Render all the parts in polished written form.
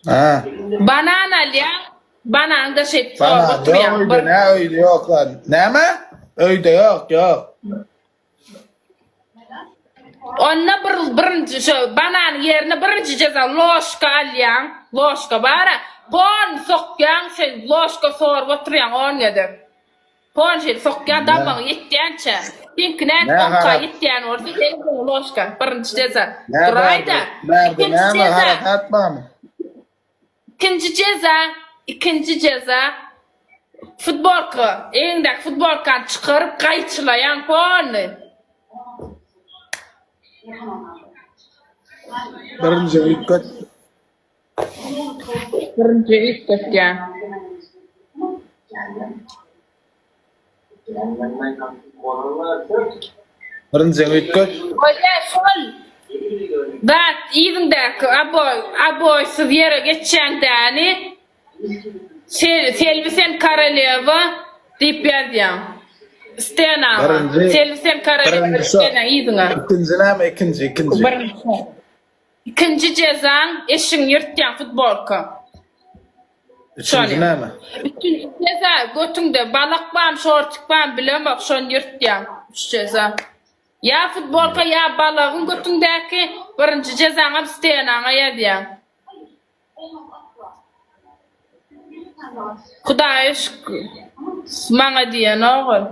Ha. Banan alyan. Banan da şey Bana sorgu oturuyan. öyle ne öyle yok lan. Ne mi? Öyle yok yok. Onna birinci şu banan yerine birinci ceza loşka alyan. Loşka bara. Pon sokyan şey loşka sorgu oturuyan on nedir? Pon şey sokyan damban yettiyança. Pinknet Ne onka harap? yettiyan orada gelin loşka. Birinci ceza. Ne Durayda. Nerede? İkinci Ne mi? ceza. Hareket var mı? İkinci ceza futbolka, eňdäki futbolkan çıkarıp gaýçylayan pony. Birinci dikkat. Birinci istetýän. Birinci dikkat. Oýa şol. Dat iýdäki aboýsy ýere geçýändäni Selvisen Karaleva diýip ýazýan. Stena. Birinci- Selvisen Karaleva birinci şu. stena iýdiňe. İkinci ne mi? İkinci. İkinci cezan eşin yırtyan futbolka. Üçüncü ne mi? Üçüncü ceza götüňde balak bam, şortik bam bilen bak şon yırtyan. Üç ceza. Ya futbolka ya balagın götüňdäki birinci cezaňa isteýänaňa ýazýan. Hudaýa şükür. Maňa diýen oğul.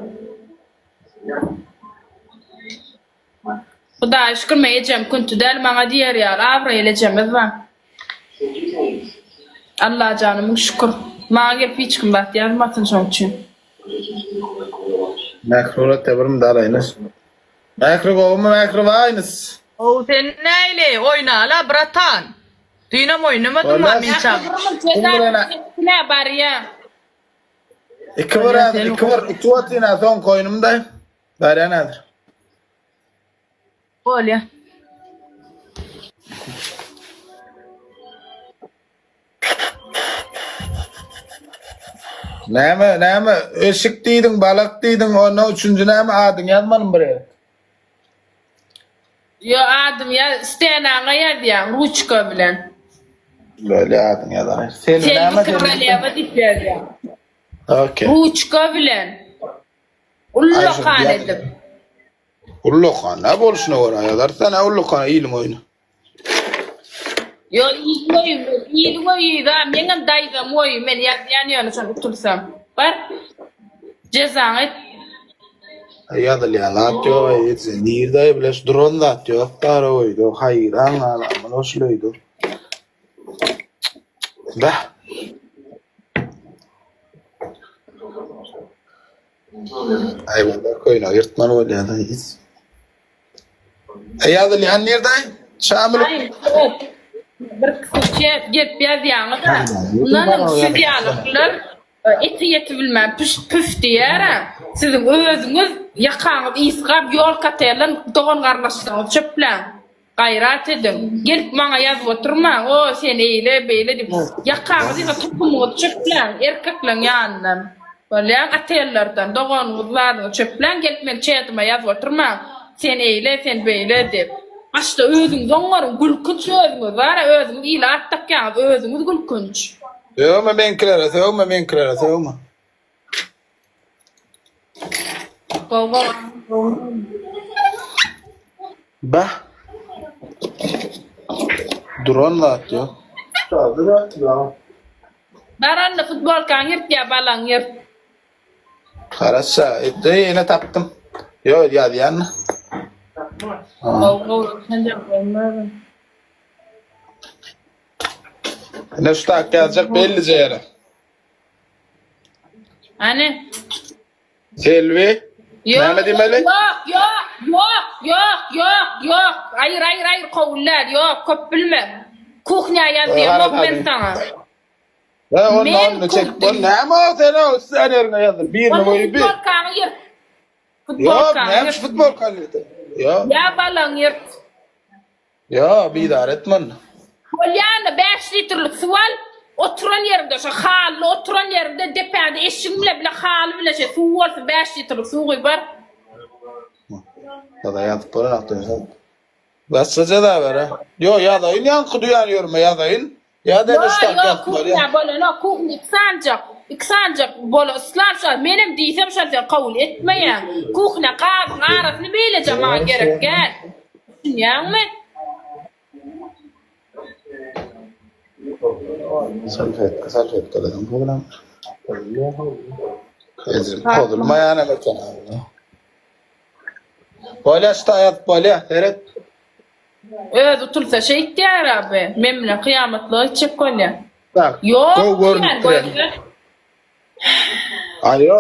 Hudaýa şükür men ejem kuntu däl maňa diýer ýar awra elejem var. Allah canımın şükür. Maňa gelip hiç kim bat ýazmasyn şoň üçin. Makrolat tebirim dalayınız. Makro kovma makro vayınız. O sen neyle oyna la bratan. Dinam oynamadım Vallahi- mı minçam? Ne var ya? İki var, iki var. İki var yine son koynumda. Bari nedir? Olya. Ne mi? Eşik diydin, balık diydin. Onu üçüncü ne mi adın? Yazmadın buraya. Yo adım ya isteýänaňa ýazýan ruçka bilen. Böyle adın yazar. Sen ne Sen mi? Karaleva diýip ýazýan. Okey. Ruçka bilen. Ullokan edip. Ullukan. Ne boluşuna göre yazar? Sen ne ullukan? İyilim oyunu. Yo iyi da meňem daýda moý men ýany şonu utursam. Bar. Cezaň et. Yazıl ya. Ne atıyor? Nirde bile drone da atıyor. Para oydu. Hayran alamın. Hoşluydu. Da. Hayvanlar koyuna yırtman ol ya da hiç. Yazıl ya nerede? Şamil. Hayır, evet. Bir kısıkça gelip ýazýan da. Bundan siz ýalylar eti bilmem püf diýär. Sizin özüňiz ýakaňyz isgap ýol katerlen dogan garnaşyňyz çöplen. Gayrat edin. Gelip maňa ýazyp oturma. O sen eýle beýle diýip. Ýakaňyz ýa tupumuny çöplen, erkeklen ýanyndan. Bolýan atellerden doganlylarny çöplen gelip men çeýatma ýazyp oturma. Sen eýle, sen beýle diýip. Aşda özüň doňaryn gülkünç özüňiz bar, özüňiz ýyla attakýan özüňiz gülkünç. Sövme menkilere, sövme menkilere, sövme. Gogo. Bah. Drone da atıyor. Çaldı da atıyor. Baranla futbol kan ýertýär balan ýer. Karasa, yine taptım. Yo, ya diyen. Gogo, sen de olmaz. Ne şu tak yazacak belli yere. Hani? Selvi. Mehmet İmeli. Yok. Hayır, kovullar, yok, köp bilme. Kuhnya yazıyor, yok ben sana. Ya Men onu çek. korktum. Bu ne ama sen o sen yerine yazdın. Bir Onun numara bir. futbol kanı yırt. Futbol Yok, kanı ne yırt. futbol kalite. Ya, Ya balan yırt. ya bir idare etmen. Polyana 5 litrelik su al. Oturan yerinde şu hallı oturan yerinde depende eşimle bile halı bile şey su olsa 5 litrelik su koy bar. Ya da yatıp böyle yaptın sen. Basaca da ver ha. Yo ya da in yankı duyan yorma ya da in. Ya da işte Yok, kuhna bolana kuhna iksancak bola islam şu benim diysem şu kabul etmeyen. Kuhna qaz arasını böyle cama gerek gel. Yani Salfet kaladım program. Kızım kodulma yani mesela. Böyle işte hayat böyle. Evet. öz utulsa şey diýer abi. Memle kıyametli çek kolye. Bak. Yok. Görünüp duruyor. Ayo.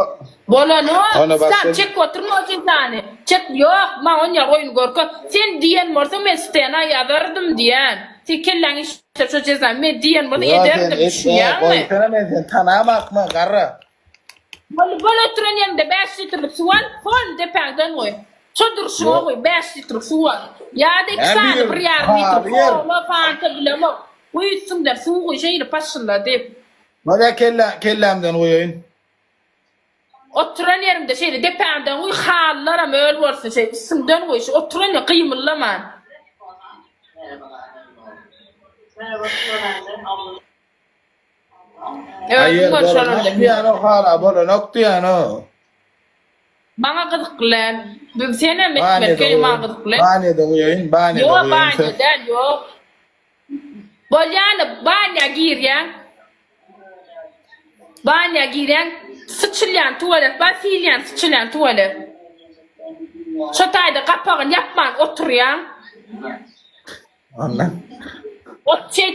Bolano, Ona bak sen sen- çek oturma cezanı. Çek yok, ma on ya oyun gorka. Sen diyen morsa men stena yazardım diyen. Sen kellan işte şu cezanı men diyen morsa ederdim şu ya. Koy sana ben sen tanımak mı garra? Bol oturan yanında 5 litrelik suvan, fon dependen oy. Çodur şu oy 5 litrelik suvan. Ya da iki saniye bir yarım litre kola fanta bilem o. Uyutsun der su koy şeyini paşınla deyip. Bana kellemden koyayım. Oturan yerimde şeyle dependen uy hallaram öl varsa şey isimden koy şu oturan ya kıymıllaman. Evet, bu şöyle. Piyano hala böyle nokta yani. Bana gıdıklan. Bir sene metmek bana gıdıklan. Bani de koyayım, bani de Yok koyayım. banyodan yok. Bolyana banya giryen. Banya giryen. Sıçılayan tuvalet. Basilyan sıçılayan tuvalet. Şotayda kapağın yapman oturuyan. Anla.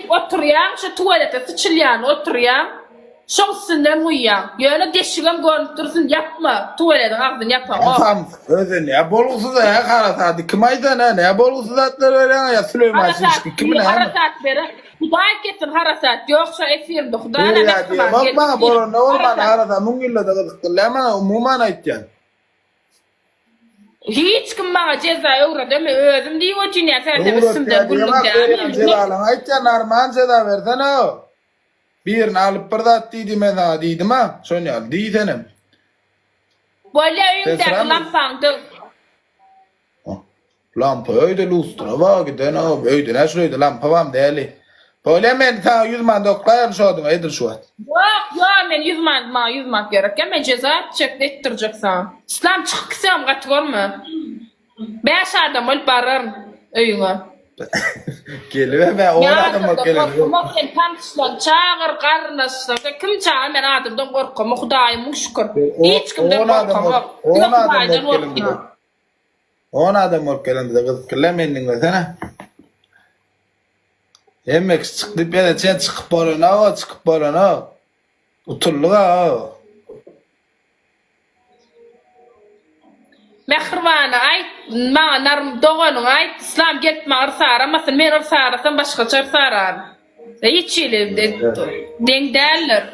Oturuyan. Şu tuvalete sıçılayan oturuyan. Şoğsundan uyuyan. Yöne deşigem görünüp dursun yapma. Tuvaletin ağzını yapma. Tam özün ya bolusu da ya karatadı. Kim ayda ne bolusu da öyle ya Süleyman Şişki kim ne? Harasat beri. Huday kesin harasat. Yoksa efirde hudayla Ya diye bak bana bolu ne olman arada mungilla da kıllama umuman aytyan. Hiç kim bana ceza uğradı mı? Özüm diye o cünya serde bisimden Bak cezalan aytyan arman ceza versene o. Birini alıp birdat deydim mesela deydim ha. Sonya deysenim. Böyle öğündeki lampandı. Lampa öyle lustra var giden o öyle ne şöyle lampa var değerli. Böyle men ta 100 man doklayam şu adam edir şu an. Yok men 100 man gerek. Ben ceza çeklettirecek sana. İslam çıksam kat görme. 5 adam ol barar öyüne. Geliyor ve o adam bak geliyor. Mokten tanışlan çağır karnasın. Kim çağır men adamdan korkum. Hudayım şükür. Hiç kimden korkum. On adam bak geliyor da kız kılamenin de sana. Yemek çıktı bir de sen çıkıp barana. Utulluğa. Mehrivana ay ma narm doğanın ay İslam geltme arsara mesela men arsarasan başka çarsaran. Hiççili denk derler.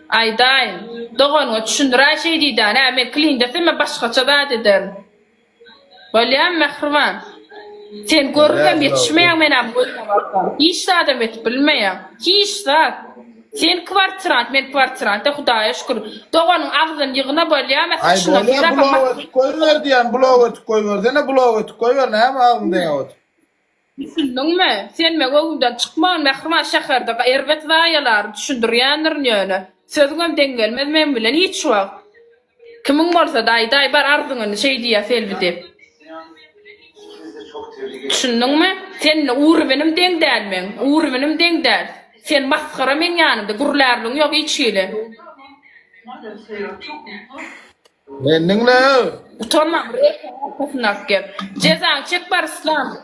Ay daim doğanı düşündüren şey deydi ana men klinde sen başka çada dedim. Vallahi mehrivan. Sen görürüm yetişmeyen menam koyamazsın. Hiç de adam et bilmeyen. Hiç de. Sen kvartirant, men kvartirant. Hudaya şükür. Doğanın ağzın yığına böyle mesela Ay şuna böyle fira bloğu koyuver diyen bloğu koyuver. Dene bloğu koyuver ne hem ağzın dene ot. Düşündün mü? Sen me oğlundan çıkman mehriman şehirde ervet vayalar düşündürüyendir niyöne. Sözüm dengelmez men bilen hiç var. Kimin varsa day bar ardının şey diye selvi deyip. Düşündün mü? Sen uğur benim denk değil men. Uğur benim denk değil. Sen maskara men yanımda. Gurlarlığın yok içiyle. Mendin ne? Utanma. Kafnak gel. Cezan çek bar İslam.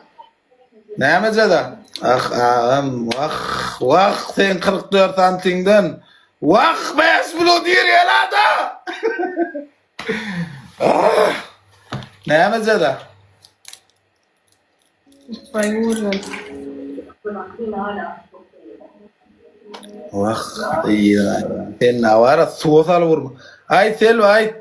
Ne mi ceza? Ah ağam vah sen 44 santimden. Vah 5 kilo diyor ya la da. Ne mi ceza? Vay uğurlar. Vah iyi lan. Sen ne var? Soğuk al vurma. Ay Selva ay.